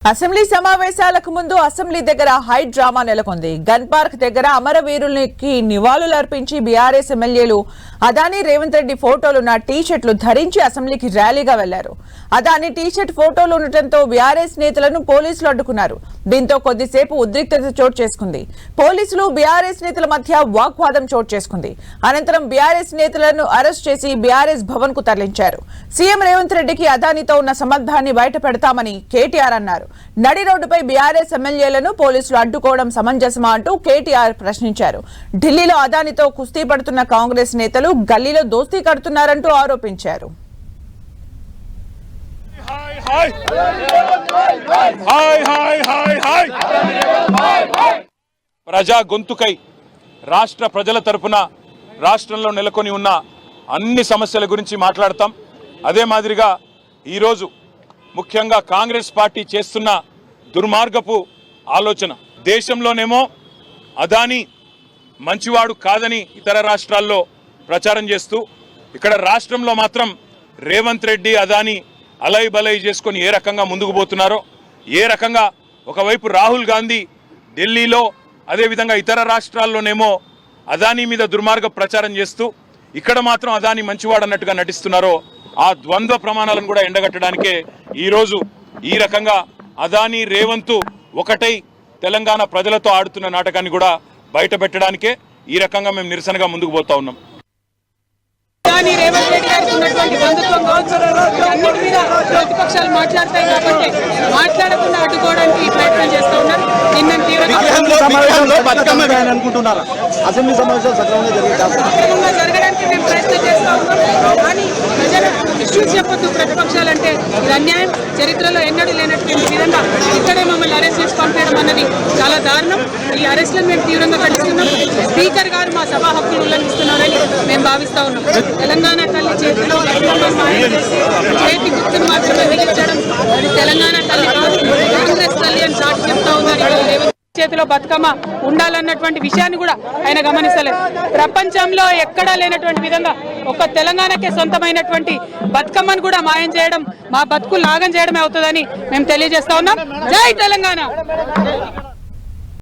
Assembly సమావేశాలకు ముందు assembly దగ్గర హై డ్రామా నెలకొంది. గన్ పార్క్ దగ్గర అమరవీరులకి నివాళులు అర్పించి బీఆర్ఎస్ ఎమ్మెల్యేలు అదానీ రేవంత్ రెడ్డి ఫోటోలున్న టీ-షర్ట్లు ధరించి అసెంబ్లీకి ర్యాలీగా వెళ్లారు. అదానీ టీ-షర్ట్ ఫోటోలు ఉండటంతో బీఆర్ఎస్ నేతలను పోలీసులు అడ్డుకున్నారు. దీంతో కొద్దిసేపు ఉద్రిక్తత చోటు చేసుకుంది. పోలీసులు బీఆర్ఎస్ నేతల మధ్య వాగ్వాదం చోటు చేసుకుంది. అనంతరం బీఆర్ఎస్ నేతలను అరెస్ట్ చేసి బీఆర్ఎస్ భవన్ కు తరలించారు. సీఎం రేవంత్ రెడ్డికి అదానీతో ఉన్న సంబంధాన్ని బయట పెడతామని కేటీఆర్ అన్నారు. నడి రోడ్డుపై బీఆర్ఎస్ ఎమ్మెల్యేలను పోలీసులు అడ్డుకోవడం సమంజసమా అంటూ కేటీఆర్ ప్రశ్నించారు. ఢిల్లీలో అదానీతో కుస్తీ పడుతున్న కాంగ్రెస్ నేతలు గల్లీలో దోస్తీ కడుతున్నారంటూ ఆరోపించారు. ప్రజా గొంతుకై రాష్ట్ర ప్రజల తరపున రాష్ట్రంలో నెలకొని ఉన్న అన్ని సమస్యల గురించి మాట్లాడతాం. అదే మాదిరిగా ఈరోజు ముఖ్యంగా కాంగ్రెస్ పార్టీ చేస్తున్న దుర్మార్గపు ఆలోచన, దేశంలోనేమో అదానీ మంచివాడు కాదని ఇతర రాష్ట్రాల్లో ప్రచారం చేస్తూ ఇక్కడ రాష్ట్రంలో మాత్రం రేవంత్ రెడ్డి అదానీ అలై బలై చేసుకొని ఏ రకంగా ముందుకు పోతున్నారో, ఏ రకంగా ఒకవైపు రాహుల్ గాంధీ ఢిల్లీలో అదేవిధంగా ఇతర రాష్ట్రాల్లోనేమో అదానీ మీద దుర్మార్గ ప్రచారం చేస్తూ ఇక్కడ మాత్రం అదానీ మంచివాడు అన్నట్టుగా నటిస్తున్నారో ఆ ద్వంద్వ ప్రమాణాలను కూడా ఎండగట్టడానికే ఈరోజు ఈ రకంగా అదానీ రేవంత్ ఒకటై తెలంగాణ ప్రజలతో ఆడుతున్న నాటకాన్ని కూడా బయట పెట్టడానికే ఈ రకంగా మేము నిరసనగా ముందుకు పోతా ఉన్నాం. రేవంత్ రెడ్డి గారికి ఉన్నటువంటి బంధుత్వం అన్నిటి మీద ప్రతిపక్షాలు మాట్లాడతాయి కాబట్టి మాట్లాడకుండా అడ్డుకోవడానికి ప్రయత్నం చేస్తూ ఉన్నారు. జరగడానికి మేము ప్రయత్నం చేస్తూ ఉన్నాం. కానీ ప్రజల ఇష్యూస్ చెప్పొద్దు ప్రతిపక్షాలు అంటే ఇది అన్యాయం. చరిత్రలో ఎన్నడూ లేనటువంటి విధంగా ఇక్కడే మమ్మల్ని అరెస్ట్ చేసి పంపేయడం అన్నది చాలా దారుణం. ఈ అరెస్టులను మేము తీవ్రంగా ఖండిస్తున్నాం. స్పీకర్ గారు మా సభా హక్కులు ఉల్లంఘిస్తున్నారని మేము భావిస్తా ఉన్నాం. తెలంగాణ తల్లి చేతిలో చేతి గుర్తును మాత్రమే మిగిల్చడం అది తెలంగాణ తల్లి కాదు, కాంగ్రెస్ తల్లి అని చాటి చెప్తా ఉన్నారు. చేతిలో బతుకమ్మ ఉండాలన్నటువంటి విషయాన్ని కూడా ఆయన గమనిస్తలేదు. ప్రపంచంలో ఎక్కడా లేనటువంటి విధంగా ఒక తెలంగాణకే సొంతమైనటువంటి బతుకమ్మను కూడా మాయం చేయడం, మా బతుకు లాగం చేయడమే అవుతుందని మేము తెలియజేస్తా ఉన్నాం. జై తెలంగాణ.